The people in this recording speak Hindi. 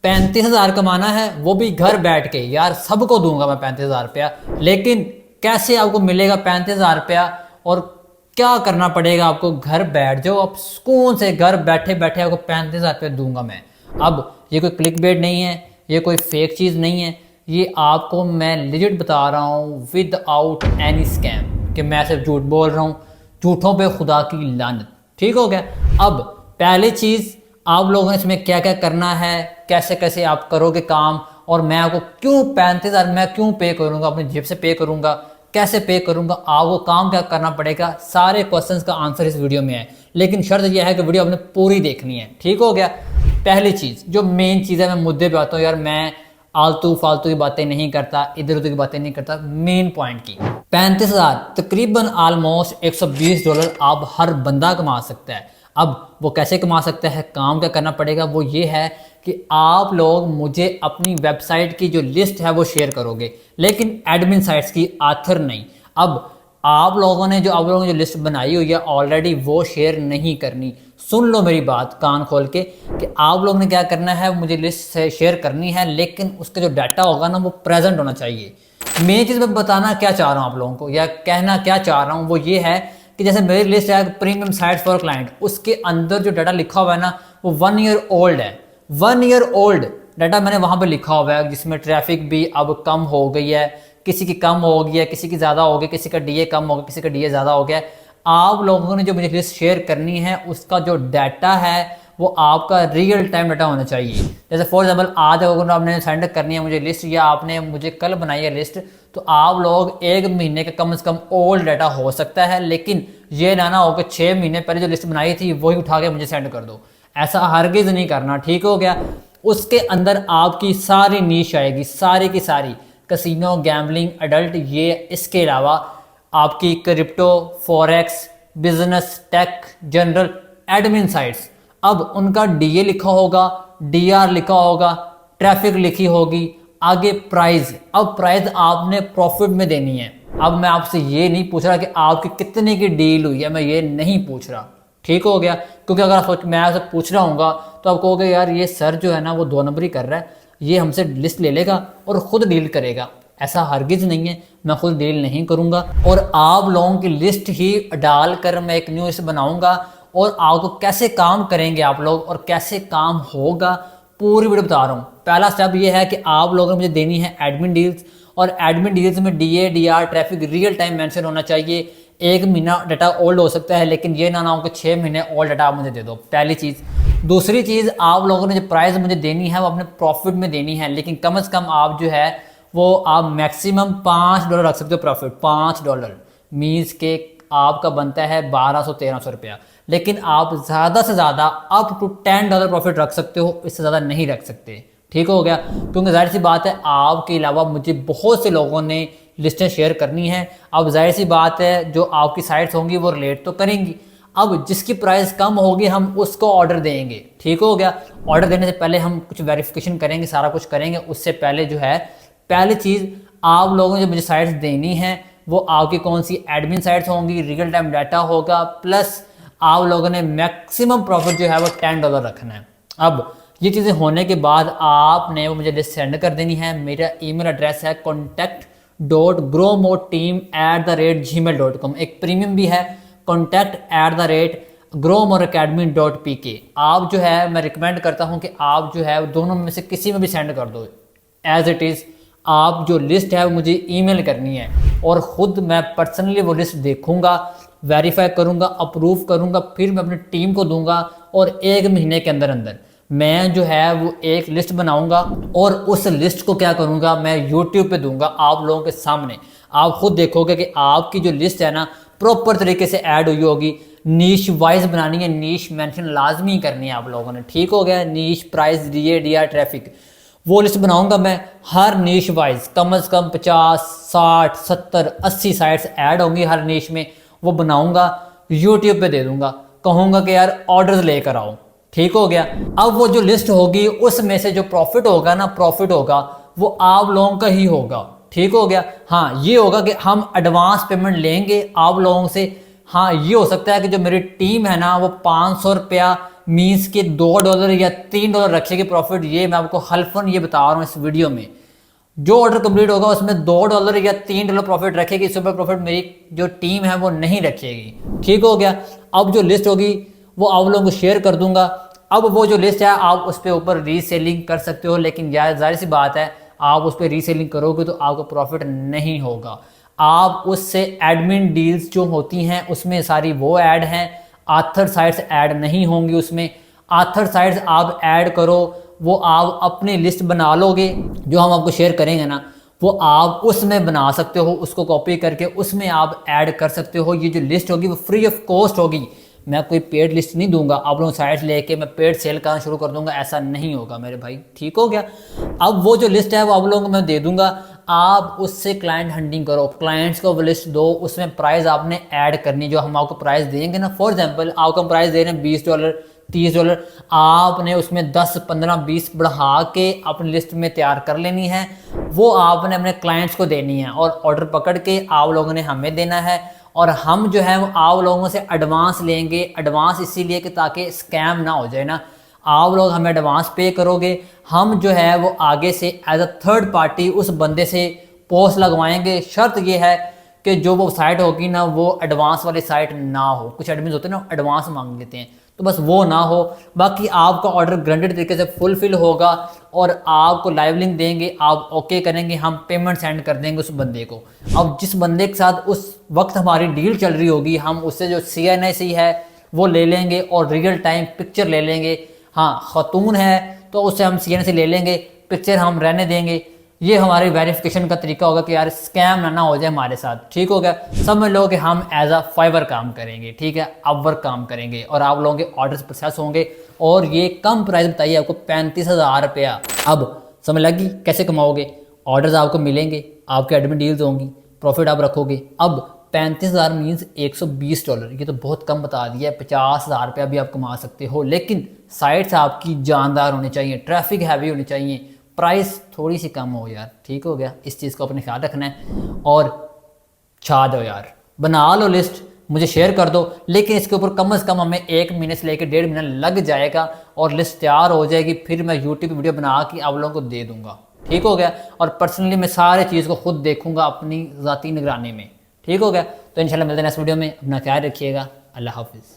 35,000 कमाना है, वो भी घर बैठ के। यार सबको दूंगा मैं 35,000 रुपया, लेकिन कैसे आपको मिलेगा 35,000 रुपया और क्या करना पड़ेगा आपको? घर बैठ जाओ, आप सुकून से घर बैठे बैठे आपको 35,000 रुपया दूंगा मैं। अब ये कोई क्लिक बेट नहीं है, ये कोई फेक चीज़ नहीं है, ये आपको मैं लिजिट बता रहा हूँ विदाउट एनी स्कैम कि मैं सिर्फ झूठ बोल रहा हूँ। झूठों पे खुदा की लानत। ठीक हो गया। अब पहली चीज़, आप लोगों ने इसमें क्या क्या करना है, कैसे कैसे आप करोगे काम, और मैं आपको क्यों 35,000 मैं क्यों पे करूंगा, अपनी जेब से पे करूंगा, कैसे पे करूंगा, आपको काम क्या करना पड़ेगा, सारे क्वेश्चंस का आंसर इस वीडियो में है। लेकिन शर्त यह है कि वीडियो आपने पूरी देखनी है। ठीक हो गया। पहली चीज़ जो मेन चीज़ है, मैं मुद्दे पे आता हूँ। यार मैं आलतू फालतू की बातें नहीं करता, इधर उधर की बातें नहीं करता, मेन पॉइंट की। 35,000 तकरीबन ऑलमोस्ट $120 आप हर बंदा कमा सकता है। अब वो कैसे कमा सकता है, काम क्या करना पड़ेगा, वो ये है कि आप लोग मुझे अपनी वेबसाइट की जो लिस्ट है वो शेयर करोगे, लेकिन एडमिन साइट्स की, आथर नहीं। अब आप लोगों ने जो लिस्ट बनाई हुई है ऑलरेडी, वो शेयर नहीं करनी। सुन लो मेरी बात कान खोल के कि आप लोगों ने क्या करना है, मुझे लिस्ट शेयर करनी है, लेकिन उसका जो डाटा होगा ना वो प्रेजेंट होना चाहिए। मेन चीज़ मैं बताना क्या चाह रहा हूँ आप लोगों को, या कहना क्या चाह रहा हूँ, वो ये है कि जैसे मेरी लिस्ट है प्रीमियम साइट्स फॉर क्लाइंट, उसके अंदर जो डाटा लिखा हुआ है ना वो 1 ईयर ओल्ड है। 1 ईयर ओल्ड डाटा मैंने वहाँ पे लिखा हुआ है, जिसमें ट्रैफिक भी अब कम हो गई है, किसी की कम हो गई है, किसी की ज़्यादा हो गई, किसी का डीए कम हो गया, किसी का डीए ज़्यादा हो गया। आप लोगों ने जो मुझे लिस्ट शेयर करनी है उसका जो डाटा है वो आपका रियल टाइम डाटा होना चाहिए। जैसे फॉर एग्जाम्पल आज अगर आपने सेंड करनी है मुझे लिस्ट, या आपने मुझे कल बनाई है लिस्ट, तो आप लोग 1 महीने का कम से कम ओल्ड डाटा हो सकता है, लेकिन ये ना हो कि 6 महीने पहले जो लिस्ट बनाई थी वही उठा के मुझे सेंड कर दो। ऐसा हरगिज़ नहीं करना। ठीक हो गया। उसके अंदर आपकी सारी नीश आएगी, सारी की सारी, कसिनो, गैम्बलिंग, अडल्ट, ये इसके अलावा आपकी crypto, forex, business, tech, general, admin sites. अब उनका डीए लिखा होगा, डीआर लिखा होगा, ट्रैफिक लिखी होगी, आगे प्राइस। अब प्राइस आपने प्रॉफिट में देनी है। अब मैं आपसे ये नहीं पूछ रहा कि आपकी कितने की डील हुई है, मैं ये नहीं पूछ रहा। ठीक हो गया। क्योंकि अगर आप मैं आपसे पूछ रहा हूँगा तो आप कहोगे यार ये सर जो है ना वो 2 नंबर ही कर रहा है, ये हमसे लिस्ट ले लेगा और ख़ुद डील करेगा। ऐसा हरगिज़ नहीं है, मैं खुद डील नहीं करूँगा, और आप लोगों की लिस्ट ही डाल कर मैं एक न्यू लिस्ट बनाऊँगा, और आपको कैसे काम करेंगे आप लोग और कैसे काम होगा पूरी वीडियो बता रहा हूँ। पहला स्टेप ये है कि आप लोगों ने मुझे देनी है एडमिन डील्स, और एडमिन डील्स में DA, DR, traffic real time mention होना चाहिए। 1 महीना डाटा ओल्ड हो सकता है, लेकिन ये ना हो कि 6 महीने ओल्ड डाटा आप मुझे दे दो। पहली चीज़। दूसरी चीज़, आप लोगों ने जो प्राइस मुझे देनी है वो अपने प्रॉफिट में देनी है, लेकिन कम से कम आप जो है वो आप मैक्सिमम $5 रख सकते हो प्रॉफिट। $5 मीन्स के आपका बनता है 1200-1300 रुपया, लेकिन आप ज़्यादा से ज़्यादा अप टू $10 प्रॉफिट रख सकते हो, इससे ज़्यादा नहीं रख सकते। ठीक हो गया। क्योंकि जाहिर सी बात है आपके अलावा मुझे बहुत से लोगों ने लिस्टें शेयर करनी है। अब जाहिर सी बात है जो आपकी साइट्स होंगी वो रिलेट तो करेंगी। अब जिसकी प्राइस कम होगी हम उसको ऑर्डर देंगे। ठीक हो गया। ऑर्डर देने से पहले हम कुछ वेरिफिकेशन करेंगे, सारा कुछ करेंगे। उससे पहले जो है पहली चीज़, आप लोगों ने जो मुझे साइट्स देनी है वो आपकी कौन सी एडमिन साइट्स होंगी, रियल टाइम डाटा होगा, प्लस आप लोगों ने मैक्सिमम प्रॉफिट जो है वो $10 रखना है। अब ये चीज़ें होने के बाद आपने वो मुझे लिस्ट सेंड कर देनी है। मेरा ईमेल एड्रेस है contact.growmoreteam@gmail.com। एक प्रीमियम भी है, contact@growmoreacademy.pk। आप जो है मैं रिकमेंड करता हूँ कि आप जो है दोनों में से किसी में भी सेंड कर दो। एज इट इज़ आप जो लिस्ट है वो मुझे ईमेल करनी है, और ख़ुद मैं पर्सनली वो लिस्ट देखूंगा, वेरीफाई करूंगा, अप्रूव करूंगा, फिर मैं अपनी टीम को दूंगा, और 1 महीने के अंदर अंदर मैं जो है वो एक लिस्ट बनाऊंगा, और उस लिस्ट को क्या करूंगा मैं यूट्यूब पे दूंगा आप लोगों के सामने। आप खुद देखोगे कि आपकी जो लिस्ट है ना प्रॉपर तरीके से ऐड हुई होगी। नीश वाइज बनानी है, नीश मेंशन लाजमी करनी है आप लोगों ने। ठीक हो गया। नीश, प्राइस, डीए, डीआर, ट्रैफिक, वो लिस्ट बनाऊंगा मैं। हर नीश वाइज कम से कम 50, 60, 70, 80 साइट्स ऐड होंगी हर नीश में, वो बनाऊंगा, यूट्यूब पे दे दूंगा, कहूंगा कि यार ऑर्डर्स लेकर आओ। ठीक हो गया। अब वो जो लिस्ट होगी उसमें से जो प्रॉफिट होगा ना, प्रॉफिट होगा वो आप लोगों का ही होगा। ठीक हो गया। हाँ, ये होगा कि हम एडवांस पेमेंट लेंगे आप लोगों से। हाँ, ये हो सकता है कि जो मेरी टीम है ना वो 500 रुपया मीन्स के $2 या $3 रखेगी प्रॉफिट, ये मैं आपको हल्फन ये बता रहा हूँ इस वीडियो में। जो ऑर्डर कंप्लीट होगा उसमें $2 या $3 प्रॉफिट रखेगी, इससे ऊपर प्रॉफिट मेरी जो टीम है वो नहीं रखेगी। ठीक हो गया। अब जो लिस्ट होगी वो आप लोगों को शेयर कर दूंगा। अब वो जो लिस्ट है आप उस पर ऊपर रीसेलिंग कर सकते हो, लेकिन जाहिर सी बात है आप उस पर रीसेलिंग करोगे तो आपको प्रॉफिट नहीं होगा। आप उससे एडमिन डील्स जो होती हैं उसमें सारी वो ऐड हैं, आथर साइट्स ऐड नहीं होंगी उसमें। आथर साइट्स आप ऐड करो, वो आप अपनी लिस्ट बना लोगे, जो हम आपको शेयर करेंगे ना वो आप उसमें बना सकते हो, उसको कॉपी करके उसमें आप ऐड कर सकते हो। ये जो लिस्ट होगी वो फ्री ऑफ कॉस्ट होगी, मैं कोई पेड लिस्ट नहीं दूंगा आप लोगों साइट लेके मैं पेड सेल करना शुरू कर दूंगा, ऐसा नहीं होगा मेरे भाई। ठीक हो गया। अब वो जो लिस्ट है वो आप लोगों को मैं दे दूंगा, आप उससे क्लाइंट हंटिंग करो, क्लाइंट्स को वो लिस्ट दो, उसमें प्राइस आपने ऐड करनी, जो हम आपको प्राइस देंगे ना, फॉर एग्जांपल आपको हम प्राइस दे रहे हैं $20 $30, आपने उसमें 10 15 20 बढ़ा के अपनी लिस्ट में तैयार कर लेनी है, वो आपने अपने क्लाइंट्स को देनी है और ऑर्डर पकड़ के आप लोगों ने हमें देना है। और हम जो है वो आप लोगों से एडवांस लेंगे, एडवांस इसीलिए कि ताकि स्कैम ना हो जाए ना, आप लोग हमें एडवांस पे करोगे, हम जो है वो आगे से एज अ थर्ड पार्टी उस बंदे से पोस्ट लगवाएंगे। शर्त ये है कि जो वो साइट होगी ना वो एडवांस वाली साइट ना हो, कुछ एडमिन होते हैं ना एडवांस मांग लेते हैं, तो बस वो ना हो। बाकी आपका ऑर्डर ग्रांटेड तरीके से फुलफिल होगा और आपको लाइव लिंक देंगे, आप ओके करेंगे, हम पेमेंट सेंड कर देंगे उस बंदे को। अब जिस बंदे के साथ उस वक्त हमारी डील चल रही होगी हम उससे जो CNIC है वो ले लेंगे और रियल टाइम पिक्चर ले लेंगे। हाँ, खातून है तो उससे हम CNIC ले लेंगे, पिक्चर हम रहने देंगे। ये हमारे वेरिफिकेशन का तरीका होगा कि यार स्कैम ना हो जाए हमारे साथ। ठीक हो गया। समझ लो कि हम एज अ फाइवर काम करेंगे, ठीक है, अपवर्क काम करेंगे और आप लोगों के ऑर्डर्स प्रोसेस होंगे और ये कम प्राइस बताइए आपको ₹35,000। अब समझ लगी कैसे कमाओगे, ऑर्डर्स आपको मिलेंगे, आपके एडमिन डील्स होंगी, प्रॉफिट आप रखोगे। अब 35,000 मीन्स $120, ये तो बहुत कम बता दिया है। ₹50,000 भी आप कमा सकते हो, लेकिन साइट्स आपकी जानदार होनी चाहिए, ट्रैफिक हैवी होनी चाहिए, प्राइस थोड़ी सी कम हो यार। ठीक हो गया। इस चीज़ को अपने ख्याल रखना है और छा दो यार, बना लो लिस्ट, मुझे शेयर कर दो, लेकिन इसके ऊपर कम से कम हमें 1 महीने से लेकर 1.5 महीना लग जाएगा और लिस्ट तैयार हो जाएगी, फिर मैं यूट्यूब वीडियो बना के आप लोगों को दे दूंगा। ठीक हो गया। और पर्सनली मैं सारे चीज़ को खुद देखूंगा अपनी ज़ाती निगरानी में। ठीक हो गया। तो इंशाल्लाह मिलते हैं नेक्स्ट वीडियो में, अपना ख्याल रखिएगा। अल्लाह हाफिज़।